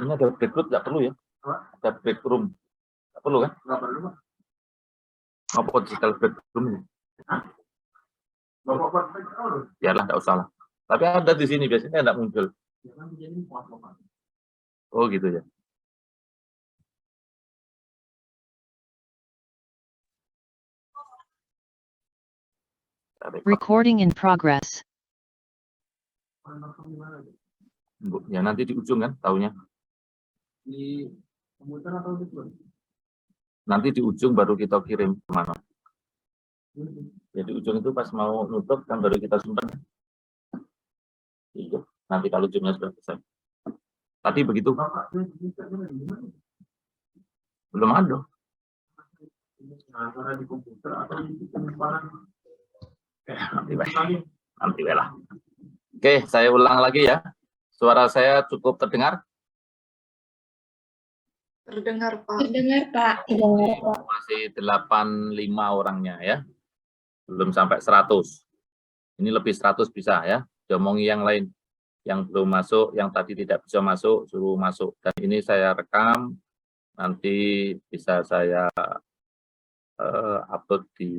Ini ada breakroom, nggak perlu ya? Ada breakroom, nggak perlu kan? Nggak perlu, Pak. Apa digital breakroom ini? Bapak perlu. Biarlah, nggak usah lah. Tapi ada di sini biasanya nggak muncul. Ya kan jadi muat, Bapak. Oh gitu ya. Recording in progress. Ya nanti di ujung kan, tahunya. Di komputer atau di phone? Nanti di ujung baru kita kirim kemana. Jadi ujung itu pas mau nutup kan baru kita simpan. Iya. Nanti kalau ujungnya sudah selesai. Tadi begitu. Belum ada. Antara di komputer atau di penyimpanan. Nanti lah. Oke, saya ulang lagi ya. Suara saya cukup terdengar? Terdengar, Pak. Terdengar, Pak. Terdengar, Pak. Masih 85 orangnya ya. Belum sampai 100. Ini lebih 100 bisa ya. Diomongi yang lain. Yang belum masuk, yang tadi tidak bisa masuk, suruh masuk. Dan ini saya rekam. Nanti bisa saya upload di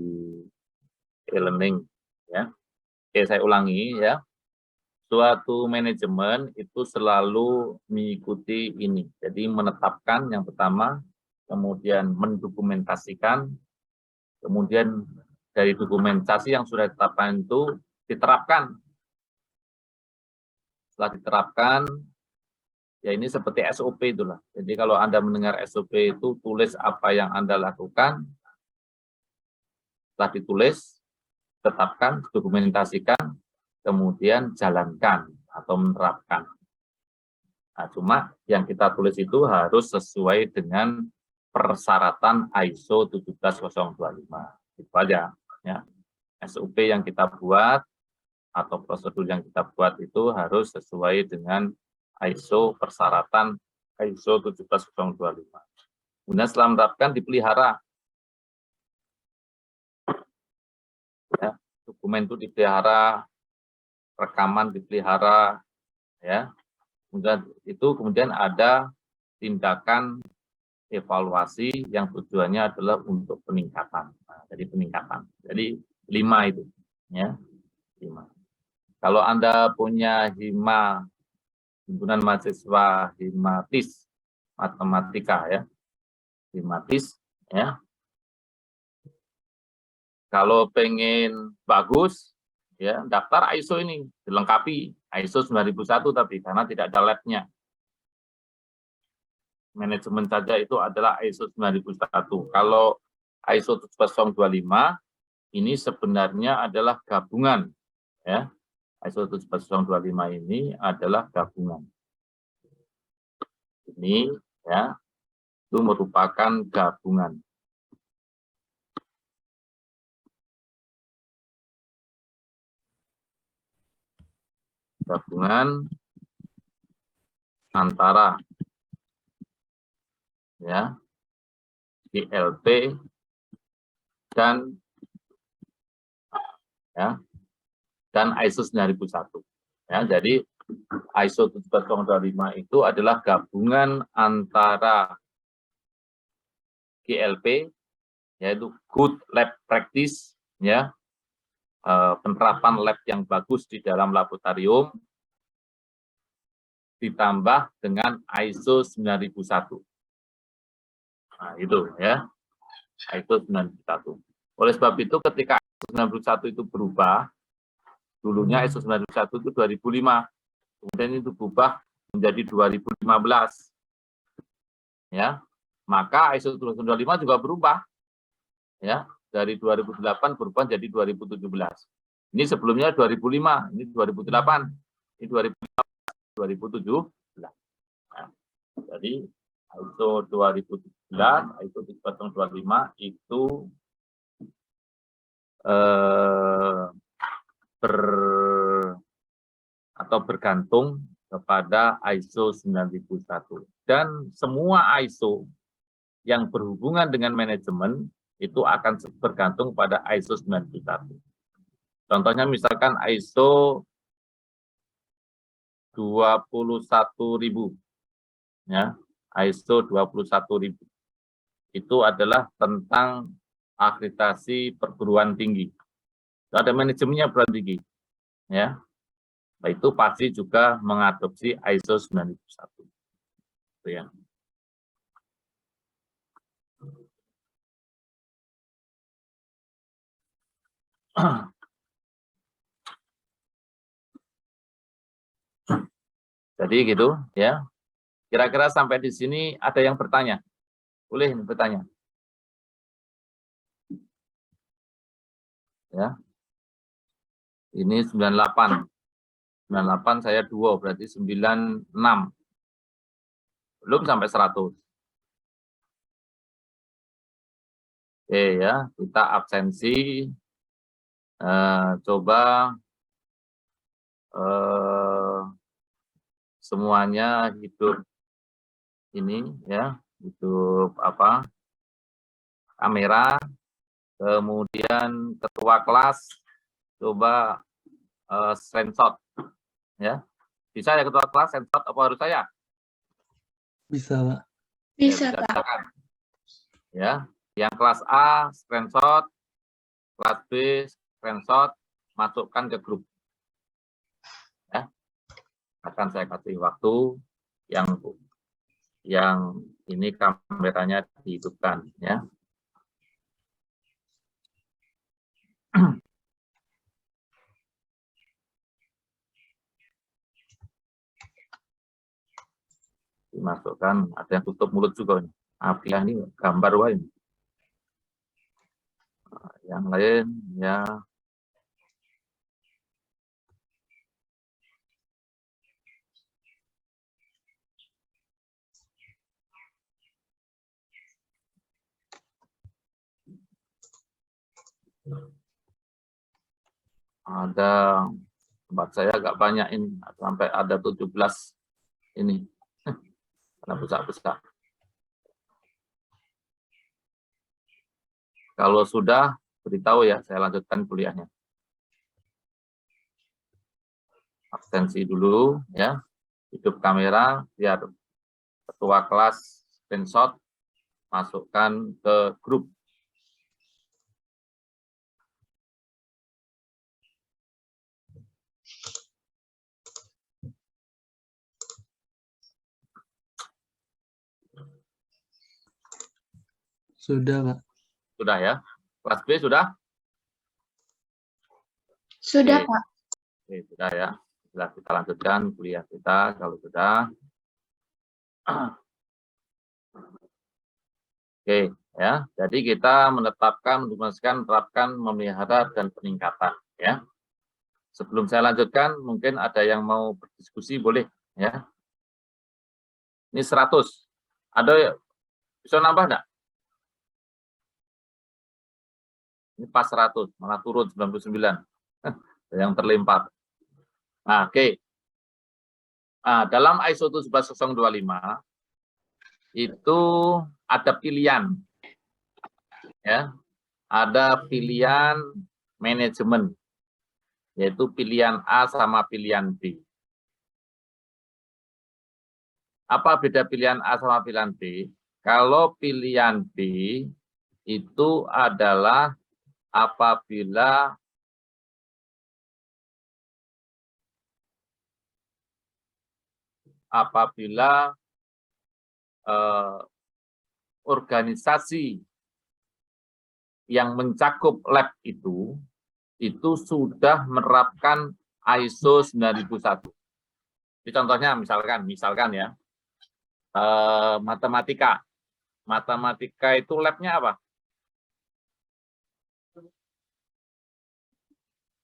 e-learning ya. Oke, saya ulangi ya. Suatu manajemen itu selalu mengikuti ini. Jadi menetapkan yang pertama, kemudian mendokumentasikan, kemudian dari dokumentasi yang sudah ditetapkan itu diterapkan. Setelah diterapkan, ya ini seperti SOP itulah. Jadi kalau Anda mendengar SOP itu tulis apa yang Anda lakukan, setelah ditulis, tetapkan, dokumentasikan, kemudian jalankan atau menerapkan. Nah, cuma yang kita tulis itu harus sesuai dengan persyaratan ISO 17025. Itu aja ya. SOP yang kita buat atau prosedur yang kita buat itu harus sesuai dengan ISO persyaratan ISO 17025. Kemudian setelah menerapkan dipelihara. Ya, dokumen itu dipelihara, rekaman dipelihara, ya. Kemudian ada tindakan evaluasi yang tujuannya adalah untuk peningkatan. Nah, jadi peningkatan. Jadi 5 itu, ya. 5. Kalau Anda punya himpunan mahasiswa himatis matematika ya. Himatis ya. Kalau pengen bagus ya, daftar ISO ini dilengkapi ISO 9001 tapi karena tidak ada labnya. Manajemen saja itu adalah ISO 9001. Kalau ISO 17025 ini sebenarnya adalah gabungan ya. ISO 17025 ini adalah gabungan. Ini ya, itu merupakan gabungan. Gabungan antara ya GLP dan ISO 9001. Ya, jadi ISO 17025 itu adalah gabungan antara GLP yaitu Good Lab Practice ya. Penerapan lab yang bagus di dalam laboratorium ditambah dengan ISO 9001. Nah, itu ya. ISO 9001. Oleh sebab itu ketika ISO 9001 itu berubah, dulunya ISO 9001 itu 2005. Kemudian itu berubah menjadi 2015. Ya. Maka ISO 17025 juga berubah. Ya. Dari 2008 berubah jadi 2017. Ini sebelumnya 2005, ini 2008, ini 2015, 2017. Nah, jadi ISO 2017, ISO 17025 itu bergantung kepada ISO 9001. Dan semua ISO yang berhubungan dengan manajemen itu akan bergantung pada ISO 9001. Contohnya misalkan ISO 21000. ya, ISO 21000. Itu adalah tentang akreditasi perguruan tinggi. Itu ada manajemennya perguruan tinggi, ya. Nah, itu pasti juga mengadopsi ISO 9001. Itu ya. Jadi gitu ya. Kira-kira sampai di sini ada yang bertanya? Boleh bertanya. Ya. Ini 98. 98 saya 2 berarti 96. Belum sampai 100. Oke ya, kita absensi. Coba semuanya hidup ini ya, hidup apa? Kamera. Kemudian ketua kelas coba screenshot ya. Bisa ya ketua kelas screenshot apa harus saya? Bisa, Pak. Bisa, Ya, Pak. kan? Ya, yang kelas A screenshot, kelas B screenshot, masukkan ke grup. Ya. Akan saya kasih waktu yang ini kameranya dihidupkan ya. Dimasukkan, ada yang tutup mulut juga ini. Apiah ini gambar wah ini. Yang lain ya. Ada tempat saya agak banyak ini sampai ada 17 ini karena besar-besar. Kalau sudah beritahu ya, saya lanjutkan kuliahnya. Absensi dulu ya, hidup kamera biar ketua kelas screenshot, masukkan ke grup. Sudah, Pak. Sudah ya. Kelas B sudah? Sudah, Oke. Pak. Oke, sudah ya. Sudah kita lanjutkan kuliah kita kalau sudah. Oke, ya. Jadi kita menetapkan, merumuskan, menerapkan, memelihara dan peningkatan, ya. Sebelum saya lanjutkan, mungkin ada yang mau berdiskusi, boleh, ya. Ini 100. Ada bisa nambah enggak? Ini pas 100, malah turun 99. Yang terlempar. Nah, oke. Nah, dalam ISO 17025 itu ada pilihan, ya, ada pilihan manajemen, yaitu pilihan A sama pilihan B. Apa beda pilihan A sama pilihan B? Kalau pilihan B itu adalah apabila organisasi yang mencakup lab itu sudah menerapkan ISO 9001. Jadi contohnya misalkan ya, matematika. Matematika itu labnya apa?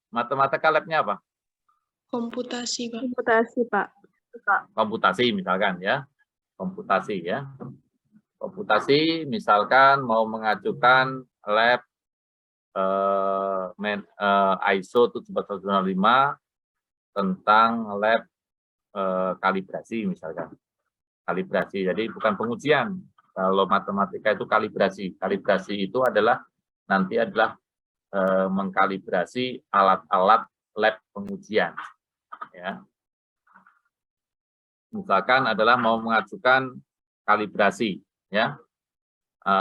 Matematika labnya apa? Komputasi, Pak. Komputasi, Pak. Komputasi misalkan ya. Komputasi ya. Komputasi misalkan mau mengajukan lab ISO 17025 tentang lab kalibrasi misalkan. Kalibrasi, jadi bukan pengujian. Kalau matematika itu kalibrasi. Kalibrasi itu adalah nanti adalah mengkalibrasi alat-alat lab pengujian. Ya. misalkan adalah mau mengajukan kalibrasi, ya.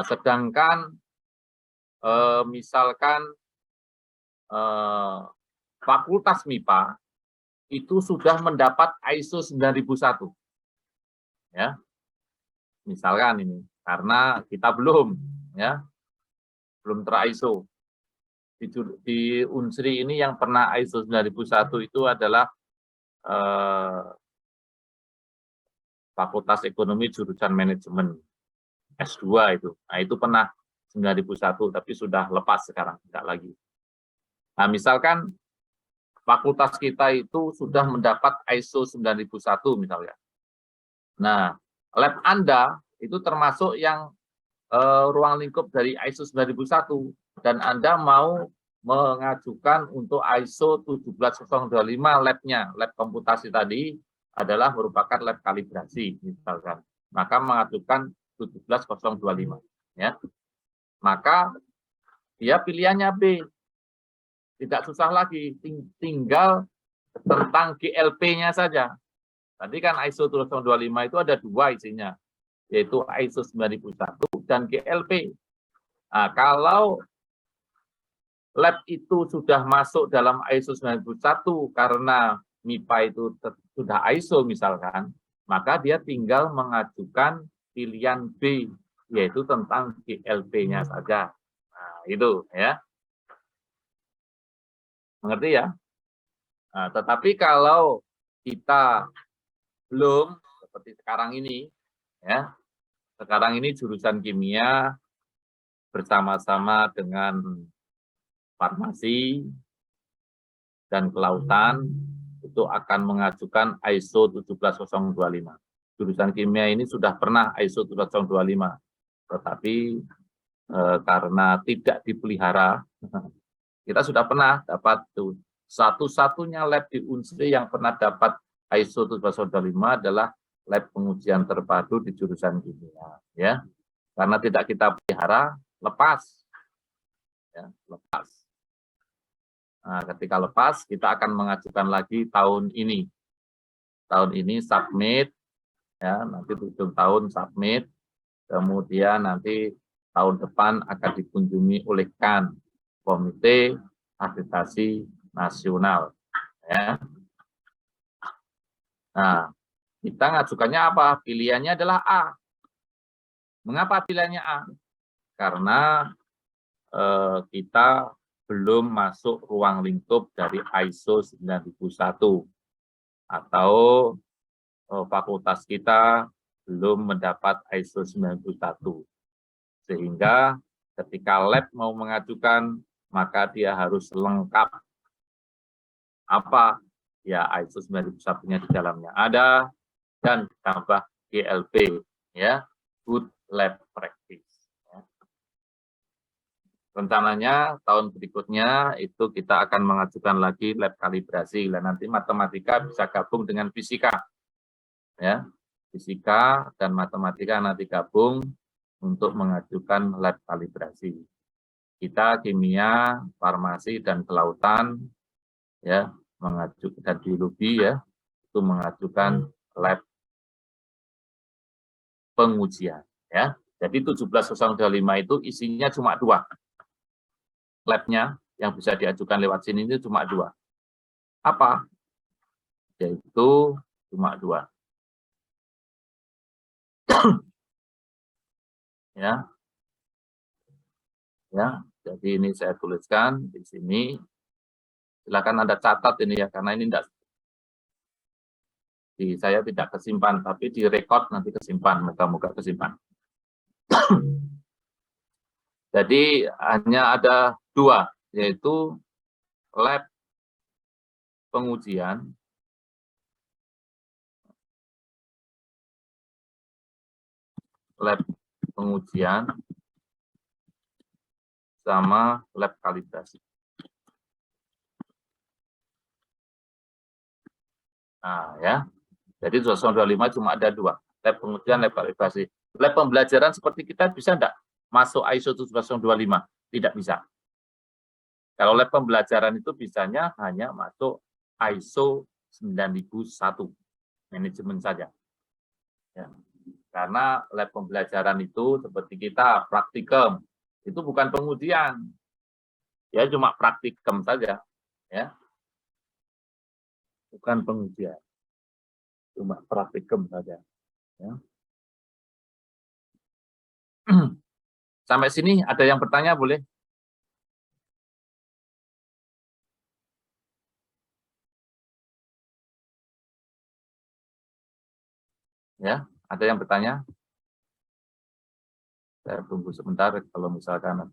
Sedangkan misalkan Fakultas MIPA itu sudah mendapat ISO 9001, ya. Misalkan ini, karena kita belum, ya, belum ter-ISO. Di Unsri ini yang pernah ISO 9001 itu adalah Fakultas Ekonomi jurusan Manajemen S2 itu. Nah, itu pernah 9001 tapi sudah lepas sekarang, tidak lagi. Nah, misalkan fakultas kita itu sudah mendapat ISO 9001 misalnya. Nah, lab Anda itu termasuk yang ruang lingkup dari ISO 9001 dan Anda mau mengajukan untuk ISO 17025 labnya, lab komputasi tadi adalah merupakan lab kalibrasi misalkan. Maka mengajukan 17025, ya. Maka dia pilihannya B. Tidak susah lagi, tinggal tentang GLP-nya saja. Tadi kan ISO 17025 itu ada dua isinya, yaitu ISO 9001 dan GLP. Nah, kalau lab itu sudah masuk dalam ISO 9001 karena MIPA itu sudah ISO misalkan, maka dia tinggal mengajukan pilihan B, yaitu tentang GLP-nya saja. Nah, itu ya. Mengerti ya? Nah, tetapi kalau kita belum seperti sekarang ini, ya, sekarang ini jurusan kimia bersama-sama dengan farmasi dan kelautan itu akan mengajukan ISO 17025. Jurusan kimia ini sudah pernah ISO 17025, tetapi karena tidak dipelihara, kita sudah pernah dapat tuh. Satu-satunya lab di Unsri yang pernah dapat ISO 17025 adalah lab pengujian terpadu di jurusan kimia, ya. Karena tidak kita pelihara, lepas. Ya, lepas. Nah, ketika lepas, kita akan mengajukan lagi tahun ini. Tahun ini submit, ya, nanti ujung tahun submit, kemudian nanti tahun depan akan dikunjungi oleh KAN, Komite Akreditasi Nasional, ya. Nah, kita ngajukannya apa? Pilihannya adalah A. Mengapa pilihannya A? Karena kita belum masuk ruang lingkup dari ISO 9001 atau fakultas kita belum mendapat ISO 91. Sehingga ketika lab mau mengajukan, maka dia harus lengkap. Apa? Ya, ISO 9001-nya di dalamnya ada, dan tambah GLP, ya, Good Lab Practice. Ya. Rencananya tahun berikutnya itu kita akan mengajukan lagi lab kalibrasi, dan nanti matematika bisa gabung dengan fisika, ya, fisika dan matematika nanti gabung untuk mengajukan lab kalibrasi. Kita kimia, farmasi dan kelautan, ya, mengajukan, dan biologi, ya, itu mengajukan lab pengujian, ya. Jadi 17025 itu isinya cuma 2. Labnya yang bisa diajukan lewat sini ini cuma 2. Apa? Yaitu cuma 2. Ya. Ya, jadi ini saya tuliskan di sini. Silakan Anda catat ini ya, karena ini enggak, saya tidak kesimpan, tapi di record nanti kesimpan, moga-moga kesimpan. Jadi hanya ada 2, yaitu lab pengujian sama lab kalibrasi. Nah, ya. Jadi 225 cuma ada 2, lab pengujian, lab kalibrasi. Lab pembelajaran seperti kita bisa enggak masuk ISO 17025? Tidak bisa. Kalau lab pembelajaran itu bisanya hanya masuk ISO 9001, manajemen saja. Ya. Karena lab pembelajaran itu seperti kita praktikum, itu bukan pengujian. Ya cuma praktikum saja, ya. Bukan pengujian. Cuma praktikum saja, ya. Sampai sini ada yang bertanya boleh? Ya, ada yang bertanya? Saya tunggu sebentar kalau misalkan.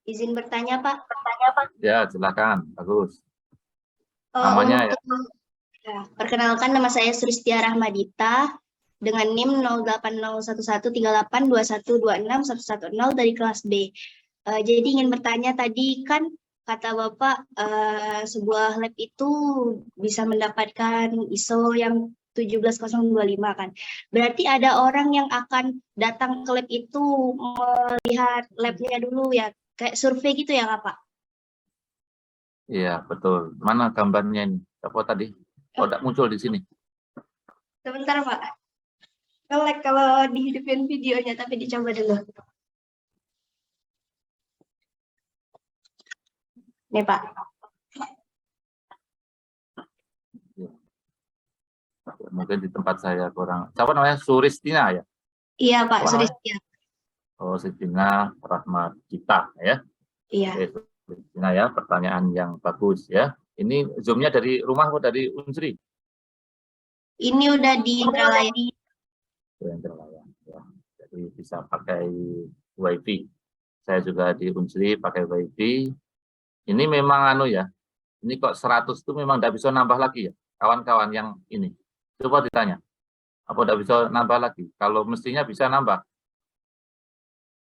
Izin bertanya, Pak. Ya, silakan. Bagus. Oh, Namanya ya. Ya, perkenalkan nama saya Suristia Rahmadita dengan NIM 08013821261110 dari kelas B. Jadi ingin bertanya tadi kan kata Bapak sebuah lab itu bisa mendapatkan ISO yang 17025 kan. Berarti ada orang yang akan datang ke lab itu melihat labnya dulu ya, kayak survei gitu ya Pak? Iya, betul. Mana gambarnya ini? Apa tadi? Oh, tidak muncul di sini. Sebentar Pak. Nge-lag kalau dihidupin videonya, tapi dicoba dulu. Nih Pak. Mungkin di tempat saya kurang. Siapa namanya? Suristina ya? Iya Pak, Wah. Suristia. Oh, Suristina Rahmadita ya. Iya. Oke, Suristina ya, pertanyaan yang bagus ya. Ini zoomnya dari rumah atau dari Unsri? Ini udah di Indralaya. Ya. Jadi bisa pakai WiFi. Saya juga di Unsri pakai WiFi. Ini memang anu ya. Ini kok 100 itu memang tidak bisa nambah lagi ya. Kawan-kawan yang ini. Coba ditanya. Apa tidak bisa nambah lagi? Kalau mestinya bisa nambah.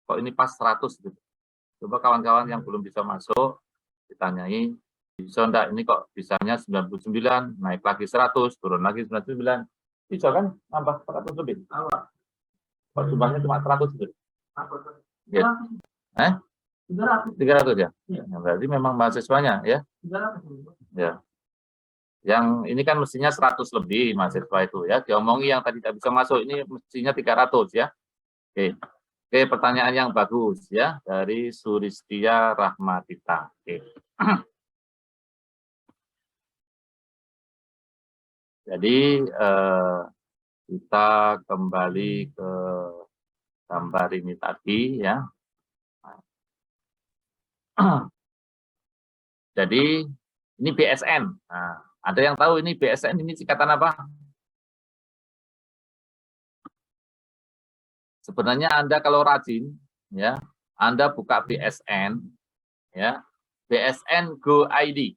Kok ini pas 100 gitu. Coba kawan-kawan yang belum bisa masuk ditanyai, bisa enggak ini kok bisanya 99, naik lagi 100, turun lagi 99. Bisa kan nambah 100 lebih? Kok jumlahnya cuma 100 gitu? Ya. 300 ya? Nah, berarti memang mahasiswanya ya? Ya. Yang ini kan mestinya 100 lebih mahasiswa itu ya. Diomongi yang tadi tidak bisa masuk ini mestinya 300 ya. Oke. Oke, pertanyaan yang bagus ya dari Suristia Rahmadita. Oke. Jadi kita kembali ke gambar ini tadi ya. Jadi ini BSN. Nah, ada yang tahu ini BSN ini singkatan apa? Sebenarnya Anda kalau rajin ya, Anda buka BSN ya. BSN Go ID.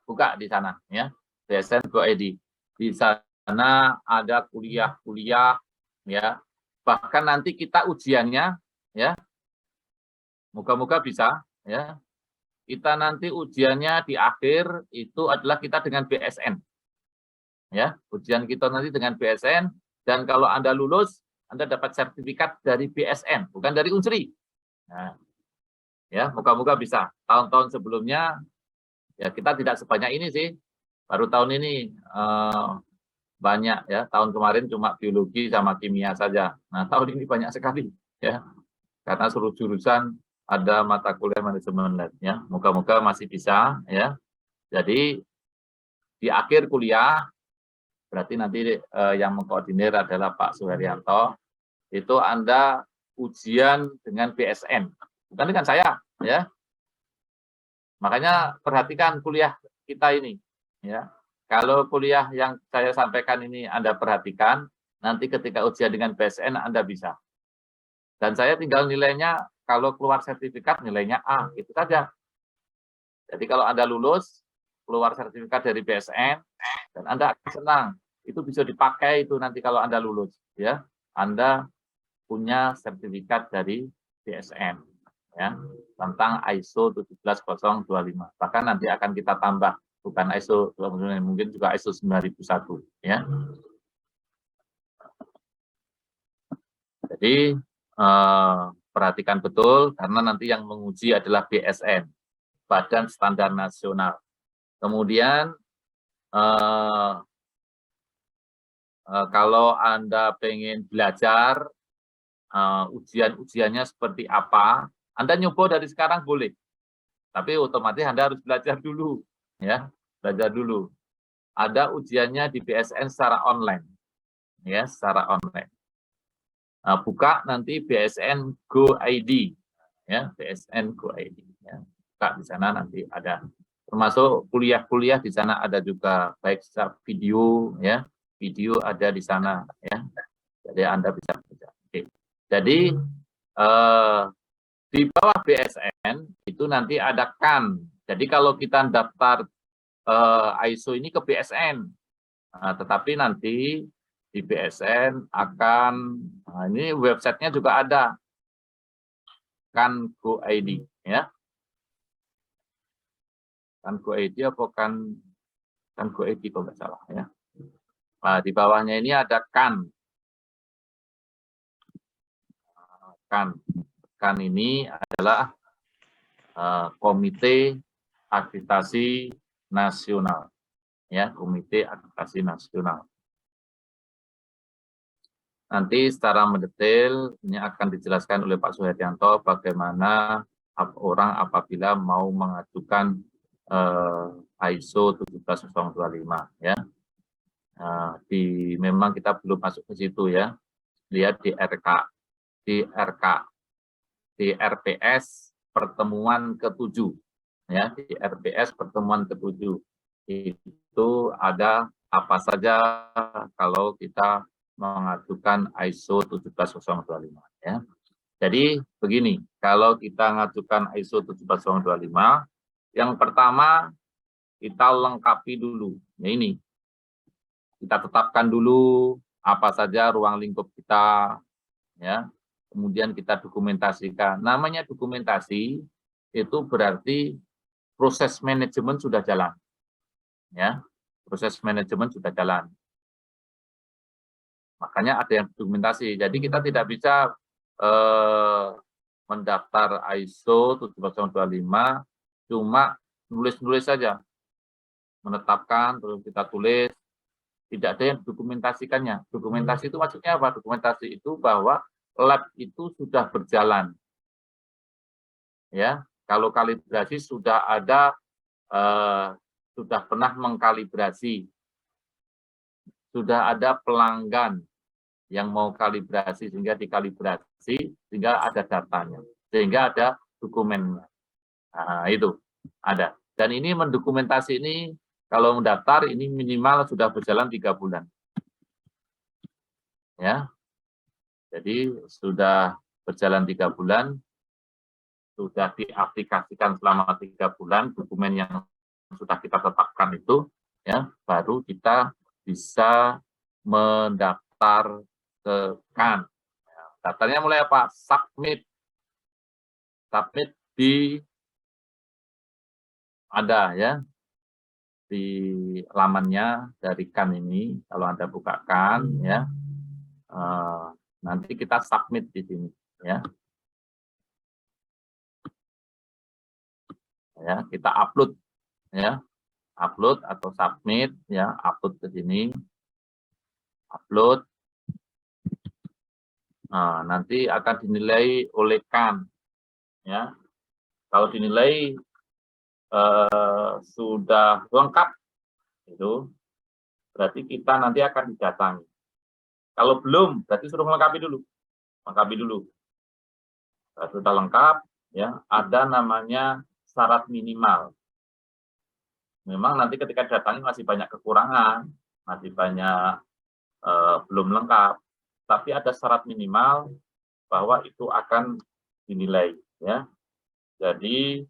Buka di sana ya. BSN Go ID. Di sana ada kuliah-kuliah ya. Bahkan nanti kita ujiannya ya. Moga-moga bisa ya. Kita nanti ujiannya di akhir itu adalah kita dengan BSN. Ya, ujian kita nanti dengan BSN dan kalau Anda lulus Anda dapat sertifikat dari BSN, bukan dari Unsri. Nah, ya, moga-moga bisa. Tahun-tahun sebelumnya, ya kita tidak sebanyak ini sih. Baru tahun ini banyak ya. Tahun kemarin cuma biologi sama kimia saja. Nah, tahun ini banyak sekali ya. Karena seluruh jurusan ada mata kuliah manajemen lab ya. Moga-moga masih bisa ya. Jadi di akhir kuliah berarti nanti yang mengkoordinir adalah Pak Suharyanto. Itu Anda ujian dengan BSN, bukan dengan saya, ya. Makanya perhatikan kuliah kita ini, ya. Kalau kuliah yang saya sampaikan ini Anda perhatikan, nanti ketika ujian dengan BSN Anda bisa. Dan saya tinggal nilainya, kalau keluar sertifikat nilainya A, itu saja. Jadi kalau Anda lulus, keluar sertifikat dari BSN, dan Anda akan senang. Itu bisa dipakai itu nanti kalau Anda lulus, ya. Anda punya sertifikat dari BSN ya tentang ISO 17025. Bahkan nanti akan kita tambah bukan ISO 20000, mungkin juga ISO 9001 ya. Jadi perhatikan betul karena nanti yang menguji adalah BSN, Badan Standar Nasional. Kemudian kalau Anda pengen belajar ujian-ujiannya seperti apa, Anda nyoba dari sekarang boleh. Tapi otomatis Anda harus belajar dulu, ya, belajar dulu. Ada ujiannya di BSN secara online, ya, secara online. Buka nanti BSN Go ID, ya, BSN Go ID, ya. Buka di sana nanti ada, termasuk kuliah-kuliah di sana ada juga, baik secara video, ya, video ada di sana, ya. Jadi Anda bisa belajar. Oke. Jadi di bawah BSN itu nanti ada KAN. Jadi kalau kita daftar ISO ini ke BSN, tetapi nanti di BSN akan, ini websitenya juga ada, KAN Go ID, ya. KAN Go ID apa KAN Go ID kalau nggak salah, ya. Nah, di bawahnya ini ada KAN. KAN ini adalah Komite Akreditasi Nasional, ya, Komite Akreditasi Nasional. Nanti secara mendetail ini akan dijelaskan oleh Pak Suharyanto bagaimana orang apabila mau mengajukan ISO 17025, ya. Memang kita belum masuk ke situ, ya. Lihat di RPS pertemuan ke-7, ya, di RPS pertemuan ke-7 itu ada apa saja kalau kita mengajukan ISO 17025, ya. Jadi begini, kalau kita mengajukan ISO 17025, yang pertama kita lengkapi dulu, ya, ini kita tetapkan dulu apa saja ruang lingkup kita, ya. Kemudian kita dokumentasikan. Namanya dokumentasi itu berarti proses manajemen sudah jalan, ya. Proses manajemen sudah jalan. Makanya ada yang dokumentasi. Jadi kita tidak bisa mendaftar ISO 17025 cuma nulis-nulis saja, menetapkan terus kita tulis, tidak ada yang dokumentasikannya. Dokumentasi itu maksudnya apa? Dokumentasi itu bahwa lab itu sudah berjalan, ya. Kalau kalibrasi sudah ada, sudah pernah mengkalibrasi, sudah ada pelanggan yang mau kalibrasi sehingga dikalibrasi, sehingga ada datanya, sehingga ada dokumennya. Nah, itu ada. Dan ini mendokumentasi ini kalau mendaftar ini minimal sudah berjalan 3 bulan, ya. Jadi sudah berjalan 3 bulan, sudah diaplikasikan selama 3 bulan dokumen yang sudah kita tetapkan itu, ya, baru kita bisa mendaftar ke KAN. Ya, daftarnya mulai apa? Submit di ada, ya, di lamannya dari KAN ini. Kalau Anda buka KAN, ya. Nanti kita submit di sini, ya. Ya, kita upload, ya. Upload atau submit, ya, upload ke sini. Upload. Nah, nanti akan dinilai oleh KAN, ya. Kalau dinilai sudah lengkap itu berarti kita nanti akan didatangi. Kalau belum, berarti suruh melengkapi dulu. Lengkapi dulu. Sudah lengkap, ya, ada namanya syarat minimal. Memang nanti ketika datangi masih banyak kekurangan, masih banyak belum lengkap, tapi ada syarat minimal bahwa itu akan dinilai, ya. Jadi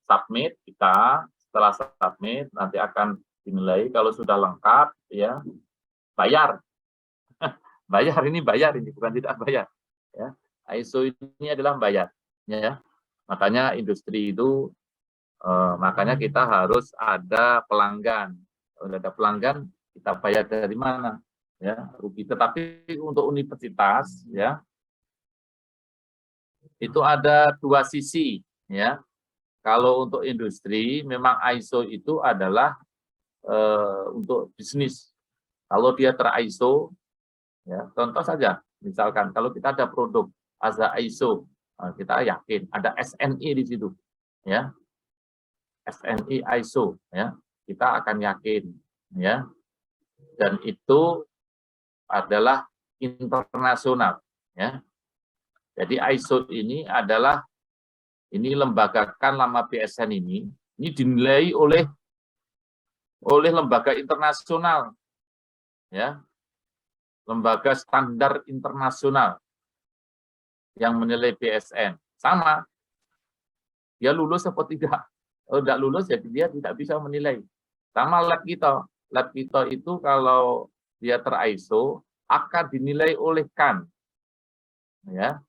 submit kita, setelah submit nanti akan dinilai kalau sudah lengkap, ya. Bayar. Bayar ini bukan tidak bayar, ya. ISO ini adalah bayar, ya. Makanya industri itu makanya kita harus ada pelanggan. Kalau ada pelanggan kita bayar dari mana? ya, rugi. Tetapi untuk universitas, ya, itu ada dua sisi, ya. Kalau untuk industri, memang ISO itu adalah untuk bisnis. Kalau dia ter-ISO, ya, contoh saja, misalkan kalau kita ada produk ada ISO, kita yakin ada SNI di situ, ya, SNI ISO, ya, kita akan yakin, ya, dan itu adalah internasional, ya. Jadi ISO ini adalah lembagakan lama PSN ini dinilai oleh lembaga internasional, ya, lembaga standar internasional yang menilai PSN. Sama, dia lulus atau tidak. Kalau tidak lulus, jadi dia tidak bisa menilai. Sama lab kita. Lab kita itu kalau dia ter-ISO akan dinilai oleh KAN, ya,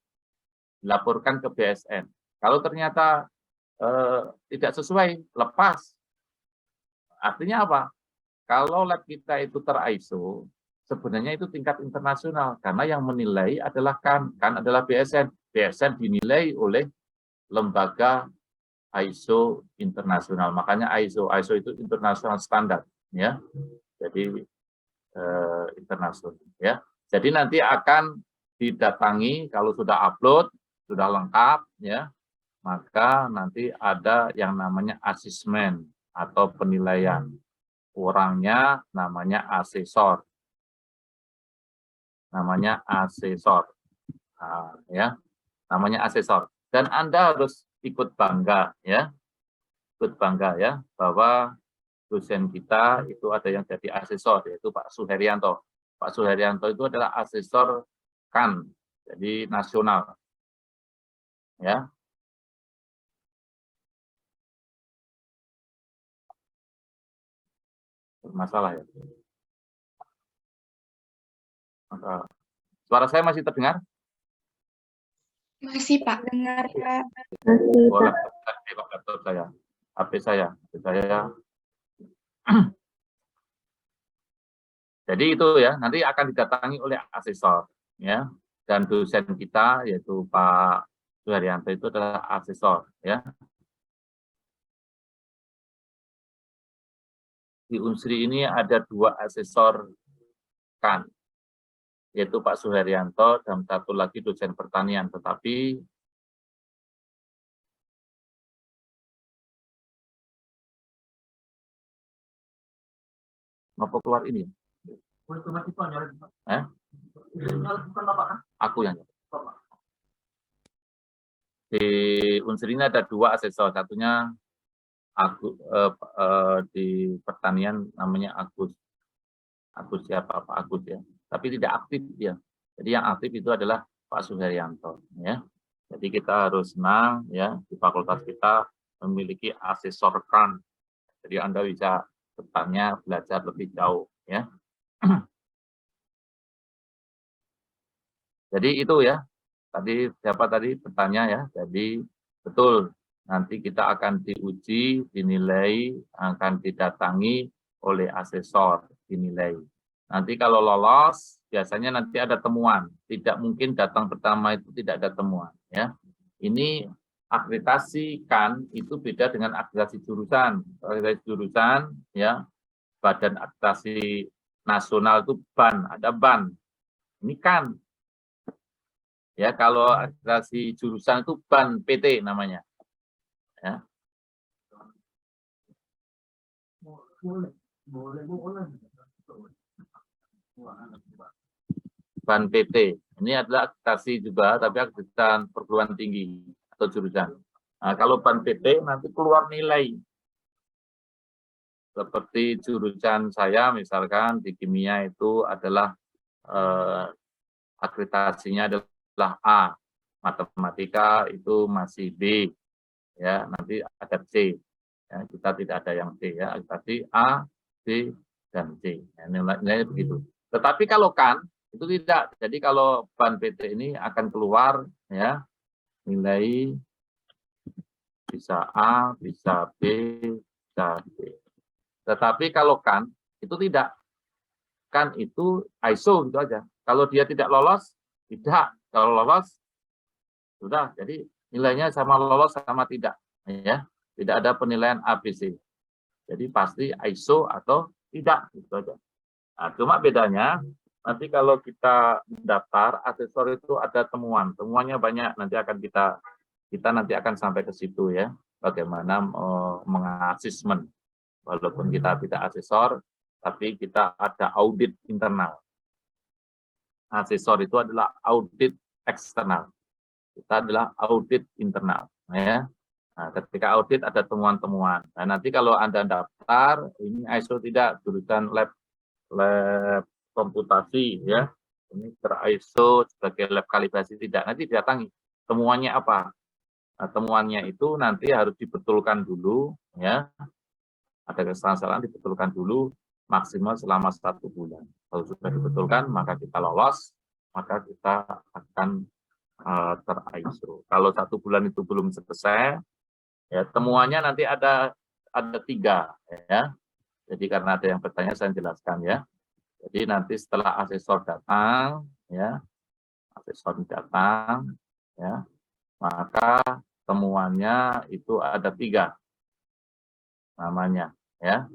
dilaporkan ke BSN. Kalau ternyata tidak sesuai, lepas. Artinya apa? Kalau lab kita itu ter-ISO, sebenarnya itu tingkat internasional, karena yang menilai adalah KAN adalah BSN. BSN dinilai oleh lembaga ISO internasional. Makanya ISO itu internasional standar, ya. Jadi internasional, ya. Jadi nanti akan didatangi kalau sudah upload, sudah lengkap, ya, maka nanti ada yang namanya asesmen atau penilaian. Orangnya namanya asesor. Namanya asesor. Nah, ya, namanya asesor. Dan Anda harus ikut bangga, ya. Ikut bangga, ya, bahwa dosen kita itu ada yang jadi asesor, yaitu Pak Suherianto. Pak Suherianto itu adalah asesor KAN, jadi nasional, ya. Masalah, ya. Suara saya masih terdengar? Masih, Pak. Dengar, Pak. Boleh, laptop saya, HP saya. Jadi itu, ya, nanti akan didatangi oleh asesor, ya, dan dosen kita yaitu Pak Suharyanto itu adalah asesor, ya. Di Unsri ini ada 2 asesor KAN, yaitu Pak Suharyanto dan satu lagi dosen pertanian, tetapi mau keluar ini, aku yang di Unsri ini ada 2 asesor, satunya aku di pertanian namanya Agus siapa, Pak Agus, ya, tapi tidak aktif dia. Jadi yang aktif itu adalah Pak Suharyanto, ya. Jadi kita harus senang, ya, di fakultas kita memiliki asesor KAN. Jadi Anda bisa bertanya, belajar lebih jauh, ya. Jadi itu, ya. Tadi siapa tadi bertanya, ya. Jadi betul, nanti kita akan diuji, dinilai, akan didatangi oleh asesor, dinilai. Nanti kalau lolos, biasanya nanti ada temuan. Tidak mungkin datang pertama itu tidak ada temuan, ya. Ini akreditasi KAN itu beda dengan akreditasi jurusan. Akreditasi jurusan, ya, Badan Akreditasi Nasional itu BAN, ada BAN. Ini KAN. Ya, kalau akreditasi jurusan itu BAN PT namanya. Ya. BAN PT. Ini adalah akreditasi juga, tapi akreditasi perguruan tinggi atau jurusan. Nah, kalau BAN PT nanti keluar nilai. Seperti jurusan saya, misalkan di kimia itu adalah akreditasinya adalah A, matematika itu masih B, ya, nanti ada C, ya, kita tidak ada yang C, ya, akreditasi A, B, dan C, ya, nilainya begitu. Tetapi kalau KAN itu tidak, jadi kalau BAN PT ini akan keluar, ya, nilai bisa A, bisa B, bisa C. Tetapi kalau KAN itu tidak. kan itu ISO gitu aja. Kalau dia tidak lolos, tidak. Kalau lolos, sudah. Jadi nilainya sama lolos sama tidak, ya. Tidak ada penilaian ABC. Jadi pasti ISO atau tidak, gitu aja. Nah, cuma bedanya nanti kalau kita daftar asesor itu ada temuan. Temuannya banyak. Nanti akan kita nanti akan sampai ke situ ya. Bagaimana mengasesmen. Walaupun kita tidak asesor, tapi kita ada audit internal. Asesor itu adalah audit eksternal. Kita adalah audit internal. Ya. Nah, ketika audit ada temuan-temuan. Nah, nanti kalau Anda daftar, ini ISO tidak, jurusan lab komputasi, ya. Ini ter-ISO sebagai lab kalibrasi tidak. Nanti datangi. Temuannya apa? Nah, temuannya itu nanti harus dibetulkan dulu, ya. Ada kesalahan dibetulkan dulu maksimal selama 1 bulan. Kalau sudah dibetulkan, maka kita lolos, maka kita akan ter-ISO. Kalau 1 bulan itu belum selesai, ya temuannya nanti ada 3, ya. Jadi karena ada yang bertanya, saya jelaskan ya. Jadi nanti setelah asesor datang, ya, asesor datang, ya, maka temuannya itu ada 3 namanya, ya.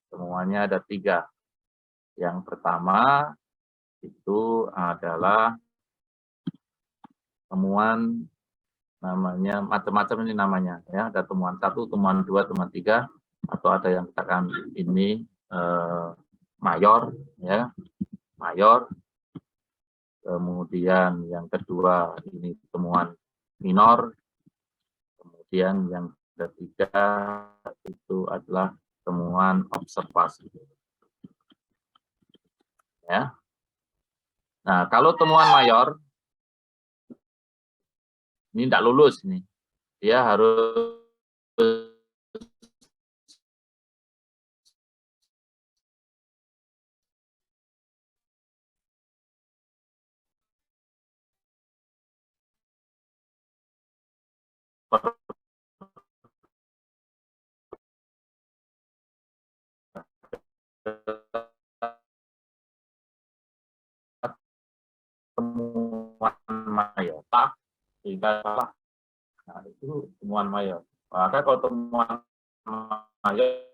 Temuannya ada 3. Yang pertama itu adalah temuan namanya macam-macam ini namanya, ya. Ada temuan 1, temuan 2, temuan 3, atau ada yang katakan ini mayor, ya, mayor. Kemudian yang kedua ini temuan minor. Kemudian yang ketiga itu adalah temuan observasi. Ya. Nah, kalau temuan mayor ini tidak lulus nih. Dia harus temuan mayor. Sehingga salah. Nah, itu temuan mayor. Maka kalau temuan mayor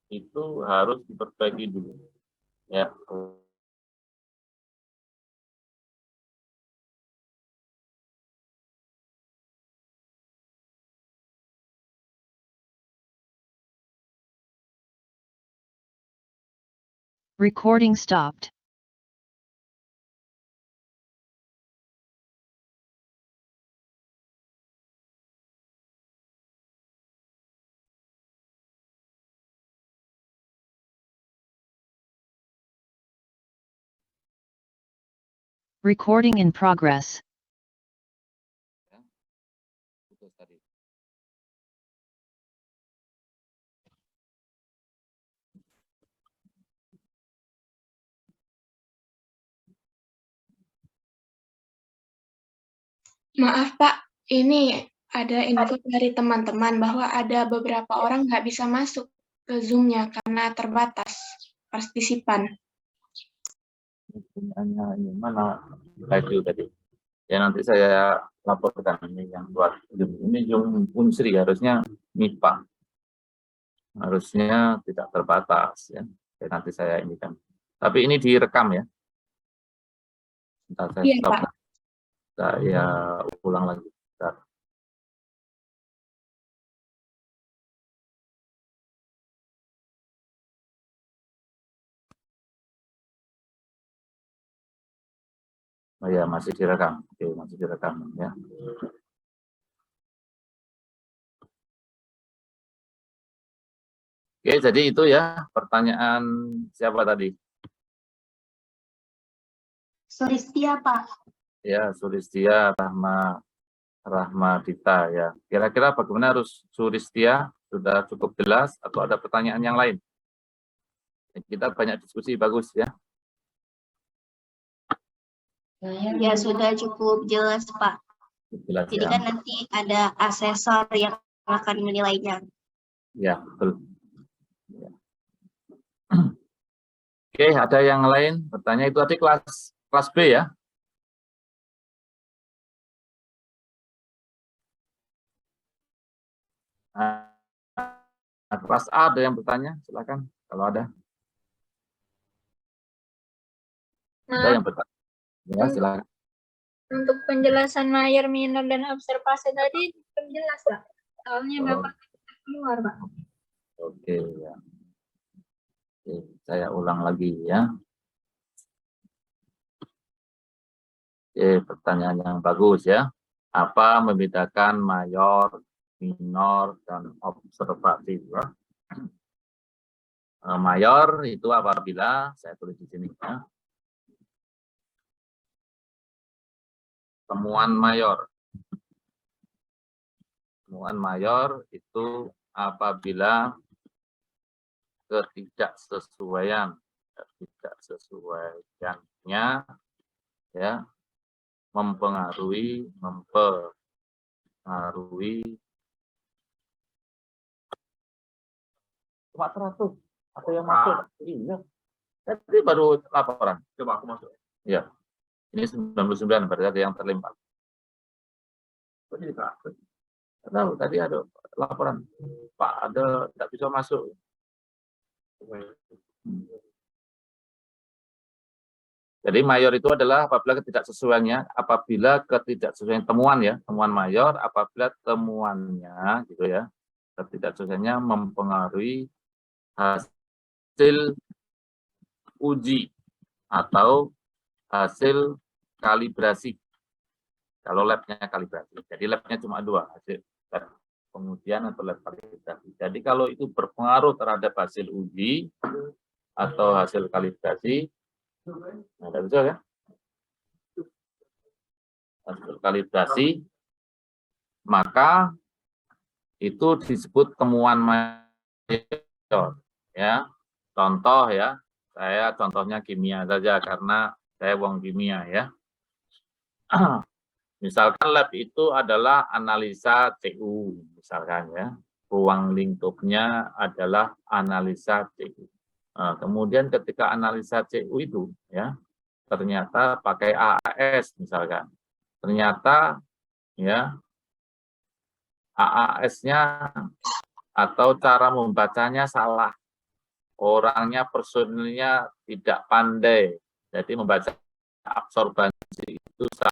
itu harus diperbaiki dulu. Ya. Recording stopped. Recording in progress. Putus tadi. Maaf Pak, ini ada info dari teman-teman bahwa ada beberapa orang nggak bisa masuk ke Zoom-nya karena terbatas partisipan. Hanya ini mana live tadi. Ya nanti saya laporkan ini yang buat Zoom. Ini Zoom Unsri harusnya MIPA. Harusnya tidak terbatas ya. Nanti saya ini kan. Tapi ini direkam ya. Bentar saya Iya, stop. Pak. Saya ulang lagi. Bentar. Oh ya, masih direkam. Oke, masih direkam ya. Oke, jadi itu ya pertanyaan siapa tadi? Sulistia, Pak. Ya, Sulistia Rahmadita ya. Kira-kira bagaimana harus Sulistia? Sudah cukup jelas atau ada pertanyaan yang lain? Kita banyak diskusi, bagus ya. Ya sudah cukup jelas, Pak. Jelas, Jadi ya. kan nanti ada asesor yang akan menilainya. Ya, betul. Ya. Oke, ada yang lain bertanya? Itu tadi kelas B ya. Nah, kelas A ada yang bertanya? Silakan kalau ada. Ada yang bertanya? Ya, silakan. Untuk penjelasan mayor, minor, dan observasi tadi penjelas, Pak. Soalnya Bapak keluar, Pak. Oke, ya. Oke, saya ulang lagi ya. Oke, pertanyaan yang bagus ya. Apa membedakan mayor, minor, dan observasi? Ya? Mayor itu apabila, saya tulis di sini ya. Temuan mayor. Temuan mayor itu apabila ketidaksesuaiannya ya mempengaruhi cuma 100 atau yang masuk. Iya. Tadi baru laporan. Coba aku masuk. Ya. Ini 99 berarti ada yang terlempar. Kok jadi 100? Tahu tadi ada laporan. Pak, ada tidak bisa masuk. Jadi mayor itu adalah apabila ketidaksesuaian temuan ya, temuan mayor apabila temuannya gitu ya, ketidaksesuaiannya mempengaruhi hasil uji atau hasil kalibrasi. Kalau labnya kalibrasi, jadi labnya cuma 2, hasil lab pengujian atau lab kalibrasi. Jadi kalau itu berpengaruh terhadap hasil uji atau hasil kalibrasi, ada betul ya? Hasil kalibrasi, maka itu disebut temuan mayor. Ya, contoh ya, saya contohnya kimia saja karena saya wong kimia ya. Misalkan lab itu adalah analisa CU, misalkan ya, ruang lingkupnya adalah analisa CU. Nah, kemudian ketika analisa CU itu ya ternyata pakai AAS misalkan, ternyata ya AAS-nya atau cara membacanya salah, orangnya personilnya tidak pandai, jadi membaca absorbansi itu salah.